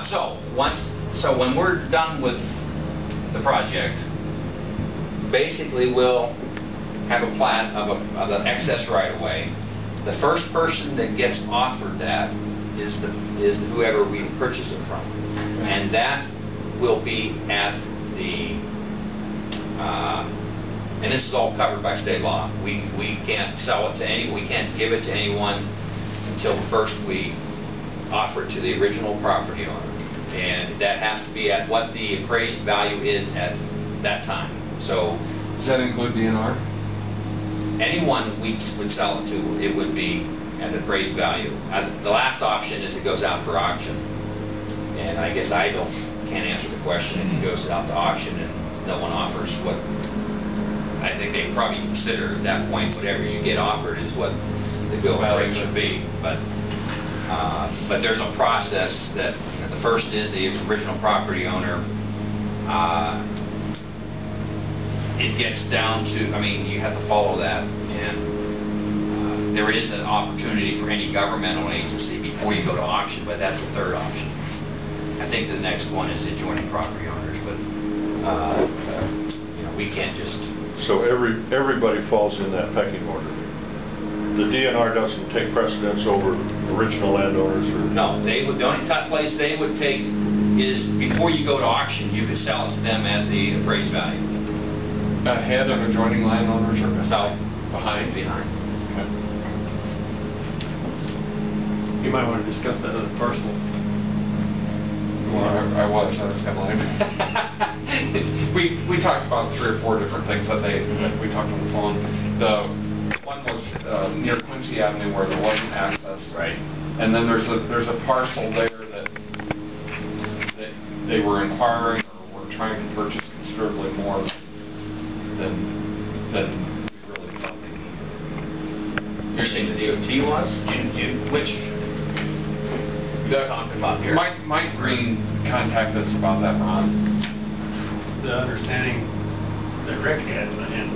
So when we're done with the project, basically we'll have a plat of the excess right-of-way. The first person that gets offered that is whoever we purchase it from, and that will be at the and this is all covered by state law. We can't sell it to anyone. We can't give it to anyone until first we offer it to the original property owner, and that has to be at what the appraised value is at that time. So does that include DNR? Anyone we would sell it to, it would be at the appraised value. The last option is it goes out for auction, and I guess I can't answer the question if it goes out to auction and no one offers what. I think they probably consider at that point whatever you get offered is what the going rate should be. But there's a process that the first is the original property owner. It gets down to, I mean, you have to follow that, and there is an opportunity for any governmental agency before you go to auction, but that's the third option. I think the next one is adjoining property owners, but you know, we can't just. So everybody falls in that pecking order. The DNR doesn't take precedence over original landowners, or no? They would. The only place they would take is before you go to auction, you could sell it to them at the appraised value. Ahead of adjoining landowners or behind? Behind. Behind. Okay. You might want to discuss that other parcel. Well, I was kind of lame. we talked about 3 or 4 different things that we talked on the phone. The one was near Quincy Avenue where there wasn't access. Right. And then there's a parcel there that they were inquiring or were trying to purchase considerably more than we really thought they needed. You're saying the DOT was? Which you're talking about here? Mike Green contacted us about that, Ron. The understanding that Rick had, and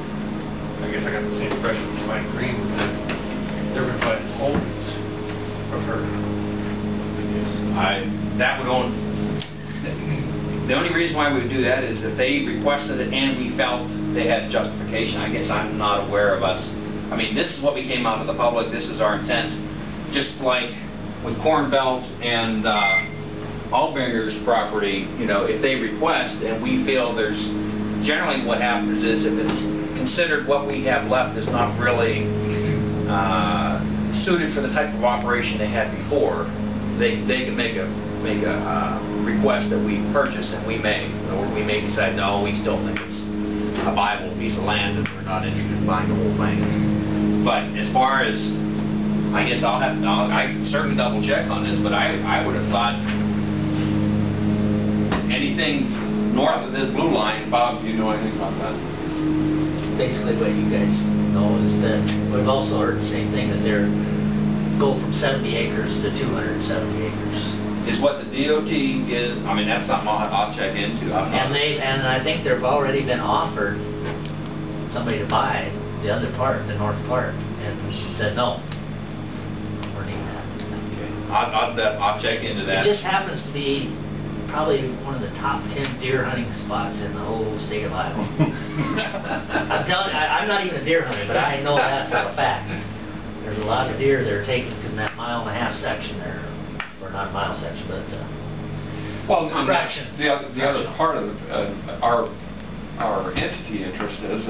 I guess I got the same impression from Mike Green, was that they're going to buy his holdings of her. Yes. That would own. The only reason why we would do that is if they requested it and we felt they had justification. I guess I'm not aware of us. I mean, this is what we came out to the public. This is our intent. Just like with Corn Belt and Allbringer's property, you know, if they request and we feel there's, generally what happens is if it's considered what we have left is not really suited for the type of operation they had before, they can make a request that we purchase, and we may decide, no, we still think it's a viable piece of land and we're not interested in buying the whole thing. But as far as, I guess I certainly double check on this, but I would have thought anything north of this blue line. Bob, do you know anything about that? Basically what you guys know is that we've also heard the same thing, that they're go from 70 acres to 270 acres. Is what the DOT is. I mean, that's something I'll check into. And I think they've already been offered somebody to buy the other part, the north part, and she said no. We're needing that. Okay. I'll check into that. It just happens to be probably one of the top 10 deer hunting spots in the whole state of Iowa. I'm telling you, I'm not even a deer hunter, but I know that for a fact. There's a lot of deer that are taken in that 1.5-mile section there. Or not a mile section, but well, fraction. The other part of our entity interest is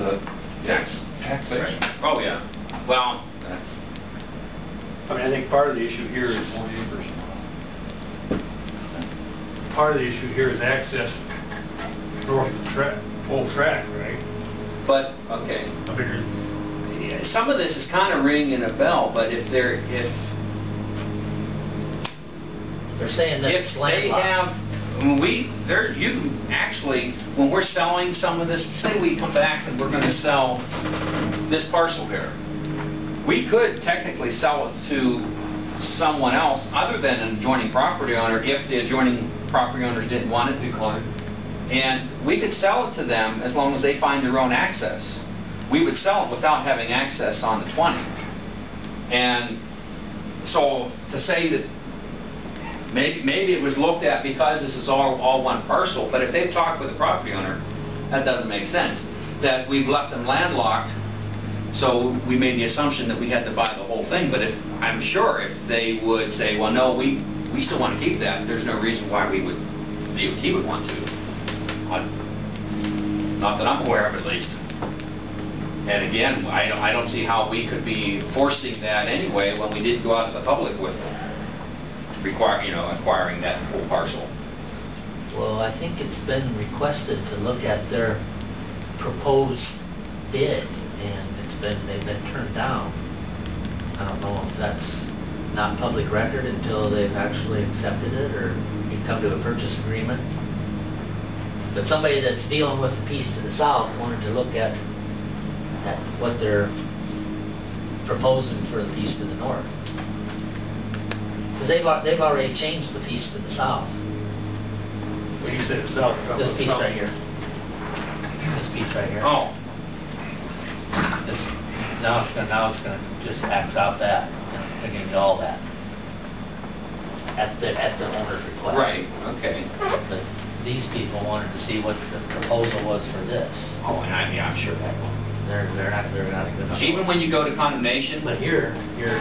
taxation. Oh yeah. Well, I mean, I think part of the issue here is access north of the track, full track, right? but okay. I mean, Yeah, some of this is kind of ringing a bell, but if they're saying that if they have, you can actually, when we're selling some of this, say we come back and we're going to sell this parcel here, we could technically sell it to someone else other than an adjoining property owner if the adjoining property owners didn't want it to decline. And we could sell it to them as long as they find their own access. We would sell it without having access on the 20. And so to say that maybe it was looked at because this is all one parcel, but if they've talked with the property owner, that doesn't make sense. That we've left them landlocked, so we made the assumption that we had to buy the whole thing, but I'm sure if they would say, well, no, we still want to keep that, there's no reason why DOT would want to. Not that I'm aware of, at least. And again, I don't see how we could be forcing that anyway when we didn't go out to the public with acquiring that full parcel. Well, I think it's been requested to look at their proposed bid, and they've been turned down. I don't know if that's not public record until they've actually accepted it or you come to a purchase agreement. But somebody that's dealing with the piece to the south wanted to look at what they're proposing for the piece to the north. Because they've already changed the piece to the south. When you say the south, This piece right here. This piece right here. Oh, Now it's gonna just axe out that and give you all that at the owner's request. right, okay. But these people wanted to see what the proposal was for this. Oh, and I'm sure that will. They're not gonna. Even when you go to condemnation, But here, you're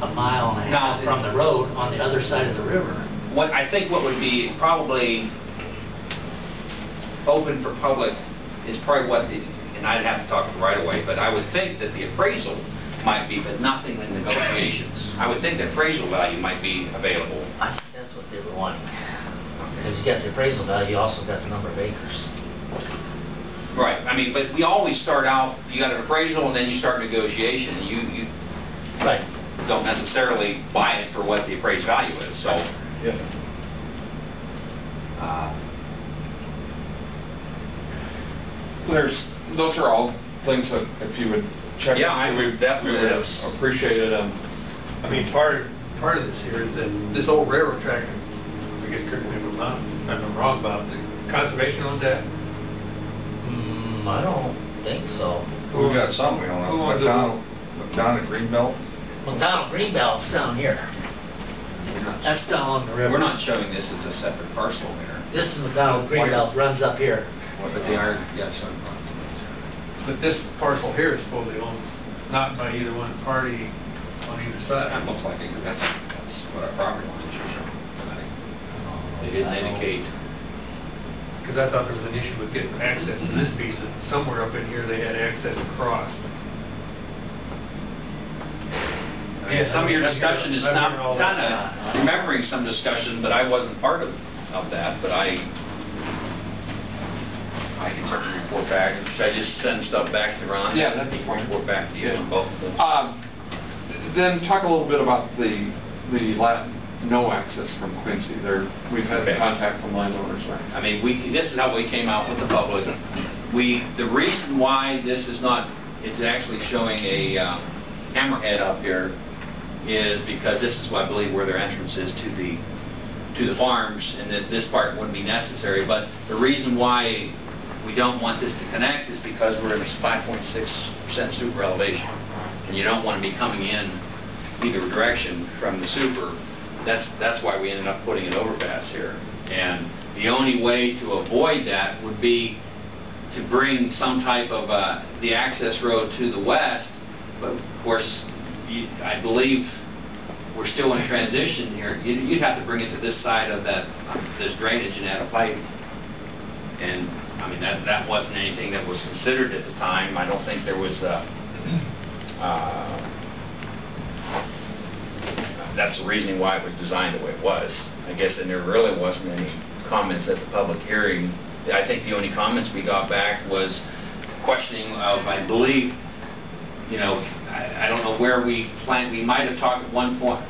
a mile and a half from the road on the other side of the river. I think what would be probably open for public is probably and I'd have to talk right away, but I would think that the appraisal might be, but nothing in negotiations. I would think the appraisal value might be available. I think that's what they were wanting. Because you got the appraisal value, you also got the number of acres. Right, I mean, but we always start out, you got an appraisal and then you start negotiation. You Right. don't necessarily buy it for what the appraised value is, so. Yes. Those are all things that if you would check. Yeah, I would definitely we would have- appreciate it. I mean, part of this here is that this old railroad track, I guess correct me if I'm wrong about it, the conservation owns that? I don't think so. We got some, we don't Who owns know. McDonald Greenbelt. McDonald Greenbelt's down here. That's down on the river. We're not showing this as a separate parcel here. This is McDonald Greenbelt, runs up here. But they are, yeah, showing. But this parcel here is supposedly owned not by either one party on either side. That looks like it, that's what our property lines are showing. They didn't indicate. Because I thought there was an issue with getting access to this piece, and somewhere up in here they had access across. Yeah, some of your discussion is not, I've heard all this. kind of remembering some discussion, but I wasn't part of that, but I can certainly report back. Should I just send stuff back to Ron? Yeah, that'd be fine. Report back to you on both of them. Then talk a little bit about the no access from Quincy. We've had Okay. contact from landowners there. I mean, this is how we came out with the public. The reason why this is not, it's actually showing a hammerhead up here is because this is, I believe, where their entrance is to the farms, and that this part wouldn't be necessary. But the reason why we don't want this to connect is because we're in a 5.6% super elevation, and you don't want to be coming in either direction from the super. That's why we ended up putting an overpass here. And the only way to avoid that would be to bring some type of the access road to the west. But of course, I believe we're still in transition here. You'd have to bring it to this side of this drainage and add a pipe. And I mean, that wasn't anything that was considered at the time. I don't think there was that's the reasoning why it was designed the way it was. I guess that there really wasn't any comments at the public hearing. I think the only comments we got back was questioning of, I believe, I don't know where we planned. We might have talked at one point.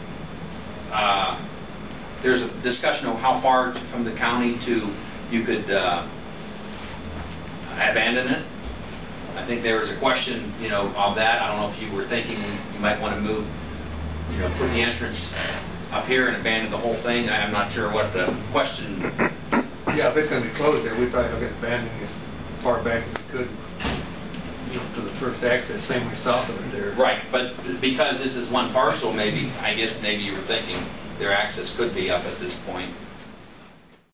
There's a discussion of how far from the county to you could abandon it. I think there was a question, of that. I don't know if you were thinking you might want to move, put the entrance up here and abandon the whole thing. I'm not sure what the question. Yeah, if it's going to be closed there, we'd probably look at abandoning it as far back as we could, to the first access, same way south of it there. Right, but because this is one parcel, maybe you were thinking their access could be up at this point